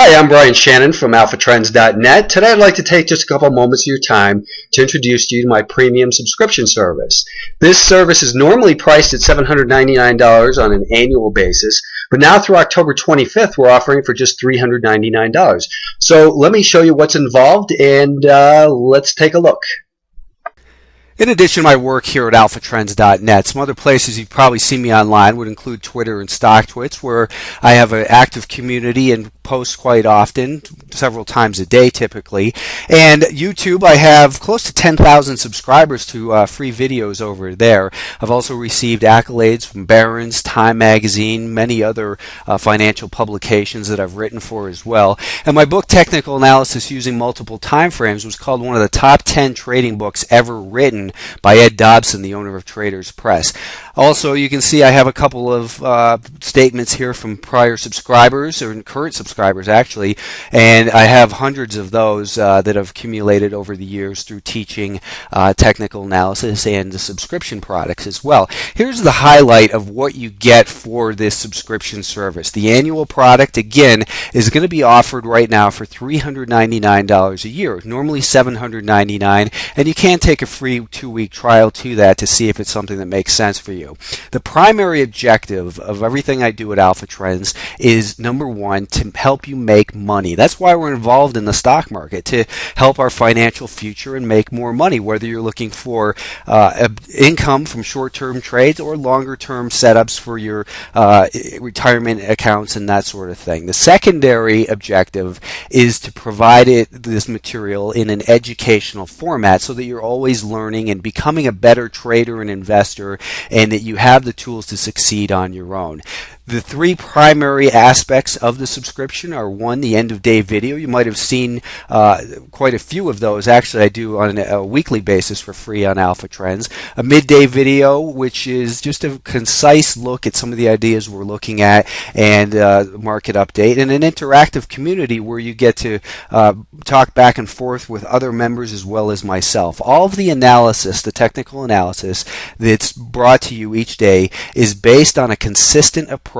Hi, I'm Brian Shannon from Alphatrends.net. Today I'd like to take just a couple moments of your time to introduce you to my premium subscription service. This service is normally priced at $799 on an annual basis, but now through October 25th we're offering for just $399. So let me show you what's involved and let's take a look. In addition to my work here at Alphatrends.net, some other places you've probably seen me online would include Twitter and StockTwits, where I have an active community and post quite often, several times a day typically. And YouTube, I have close to 10,000 subscribers to free videos over there. I've also received accolades from Barron's, Time Magazine, many other financial publications that I've written for as well. And my book, Technical Analysis Using Multiple Time Frames, was called one of the top 10 trading books ever written by Ed Dobson, the owner of Traders Press. Also, you can see I have a couple of statements here from prior subscribers, or current subscribers actually, and I have hundreds of those that have accumulated over the years through teaching technical analysis and the subscription products as well. Here's the highlight of what you get for this subscription service. The annual product, again, is going to be offered right now for $399 a year, normally $799, and you can take a free 2-week trial to that to see if it's something that makes sense for you. The primary objective of everything I do at Alphatrends is, number one, to help you make money. That's why we're involved in the stock market, to help our financial future and make more money, whether you're looking for income from short-term trades or longer-term setups for your retirement accounts and that sort of thing. The secondary objective is to provide this material in an educational format so that you're always learning and becoming a better trader and investor, and that you have the tools to succeed on your own. The three primary aspects of the subscription are, one, the end-of-day video. You might have seen quite a few of those. Actually, I do on a weekly basis for free on Alphatrends. A midday video, which is just a concise look at some of the ideas we're looking at and market update, and an interactive community where you get to talk back and forth with other members as well as myself. All of the analysis, the technical analysis that's brought to you each day, is based on a consistent approach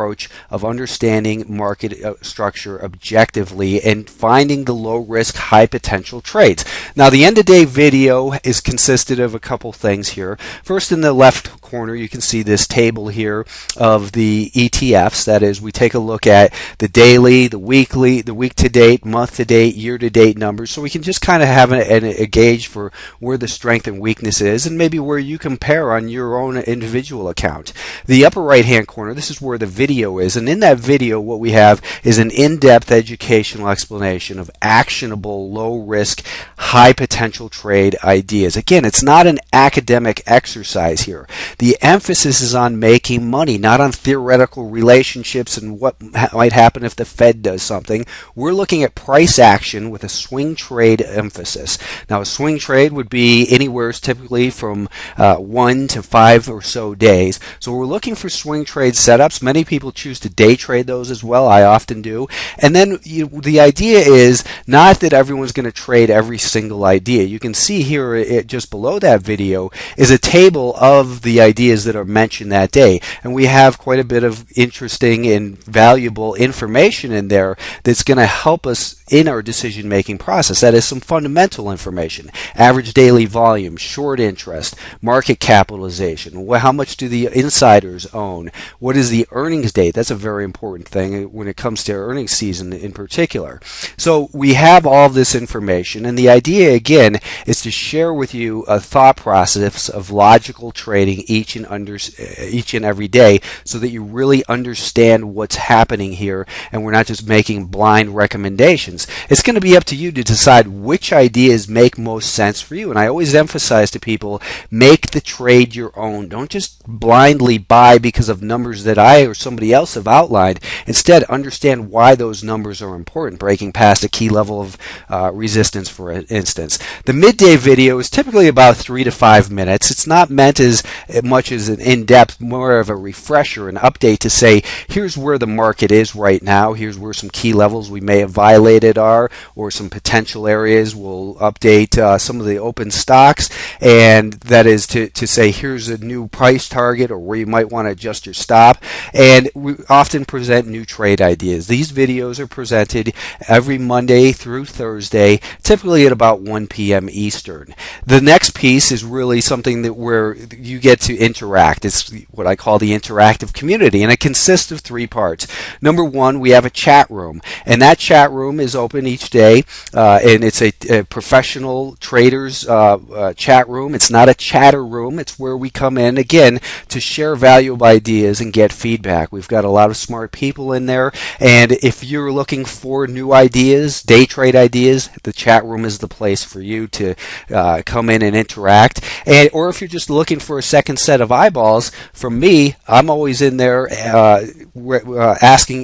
of understanding market structure objectively and finding the low risk, high potential trades. Now, the end of day video is consisted of a couple things here. First, in the left corner, you can see this table here of the ETFs. That is, we take a look at the daily, the weekly, the week to date, month to date, year to date numbers, so we can just kind of have a gauge for where the strength and weakness is, and maybe where you compare on your own individual account. The upper right hand corner, this is where the video is, and in that video what we have is an in-depth educational explanation of actionable, low-risk, high-potential trade ideas. Again, it's not an academic exercise here. The emphasis is on making money, not on theoretical relationships and what might happen if the Fed does something. We're looking at price action with a swing trade emphasis. Now, a swing trade would be anywhere typically from 1 to 5 or so days. So we're looking for swing trade setups. Many people choose to day trade those as well. I often do. And then the idea is not that everyone's going to trade every single idea. You can see here just below that video is a table of the ideas that are mentioned that day. And we have quite a bit of interesting and valuable information in there that's going to help us in our decision-making process. That is some fundamental information. Average daily volume, short interest, market capitalization, how much do the insiders own, what is the earnings date? That's a very important thing when it comes to earnings season in particular. So we have all this information, and the idea again is to share with you a thought process of logical trading each and every day, so that you really understand what's happening here and we're not just making blind recommendations. It's going to be up to you to decide which ideas make most sense for you. And I always emphasize to people, make the trade your own. Don't just blindly buy because of numbers that I or somebody else have outlined. Instead, understand why those numbers are important, breaking past a key level of resistance, for instance. The midday video is typically about 3 to 5 minutes. It's not meant as much as an in-depth, more of a refresher, an update to say, here's where the market is right now, here's where some key levels we may have violated are, or some potential areas. We'll update some of the open stocks, and that is to say, here's a new price target or where you might want to adjust your stop. And we often present new trade ideas. These videos are presented every Monday through Thursday, typically at about 1 p.m. Eastern. The next piece is really something that where you get to interact. It's what I call the interactive community, and it consists of 3 parts. Number 1, we have a chat room, and that chat room is open each day, and it's a professional traders chat room. It's not a chatter room. It's where we come in, again, to share valuable ideas and get feedback. We've got a lot of smart people in there, and if you're looking for new ideas, day trade ideas, the chat room is the place for you to come in and interact. And or if you're just looking for a second set of eyeballs from me, I'm always in there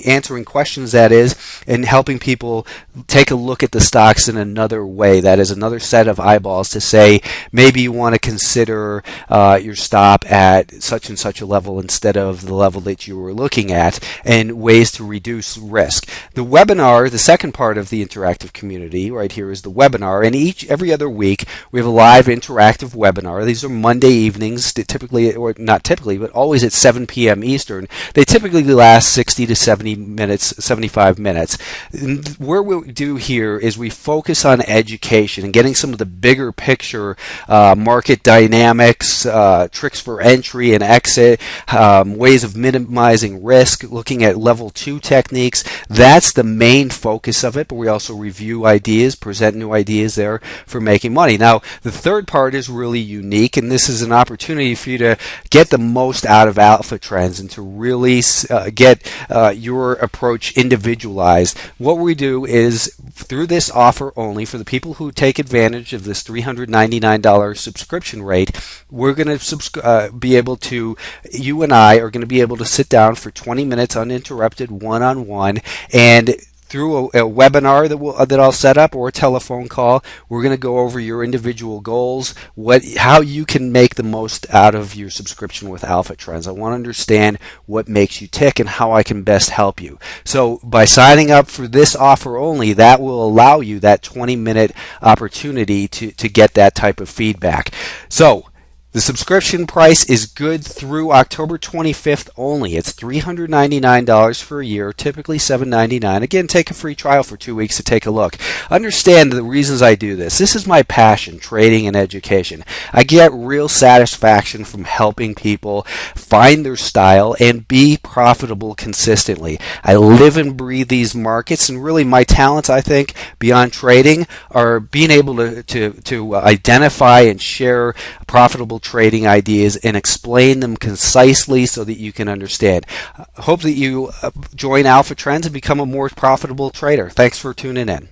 answering questions, that is, and helping people take a look at the stocks in another way. That is another set of eyeballs to say, maybe you want to consider your stop at such and such a level instead of the level that you were looking at, and ways to reduce risk. The webinar, the second part of the interactive community right here, is the webinar, and every other week we have a live interactive webinar. These are Monday evenings, typically, or not typically, but always at 7 p.m. Eastern. They typically last 60 to 70 minutes, 75 minutes. And what we do here is we focus on education and getting some of the bigger picture market dynamics, tricks for entry and exit, ways of minimizing risk, looking at level 2 techniques. That's the main focus of it, but we also review ideas, present new ideas there for making money. Now, the third part is really unique, and this is an opportunity for you to get the most out of Alphatrends and to really get your approach individualized. What we do is, through this offer only, for the people who take advantage of this $399 subscription rate, we're going to be able to, you and I are going to be able to sit down for 20 minutes uninterrupted, one-on-one, and through a webinar that I'll set up, or a telephone call, we're going to go over your individual goals, how you can make the most out of your subscription with Alphatrends. I want to understand what makes you tick and how I can best help you. So by signing up for this offer only, that will allow you that 20-minute opportunity to get that type of feedback. So the subscription price is good through October 25th only. It's $399 for a year, typically $799. Again, take a free trial for 2 weeks to take a look. Understand the reasons I do this. This is my passion, trading and education. I get real satisfaction from helping people find their style and be profitable consistently. I live and breathe these markets, and really my talents, I think, beyond trading, are being able to identify and share profitable trading ideas and explain them concisely so that you can understand. Hope that you join Alphatrends and become a more profitable trader. Thanks for tuning in.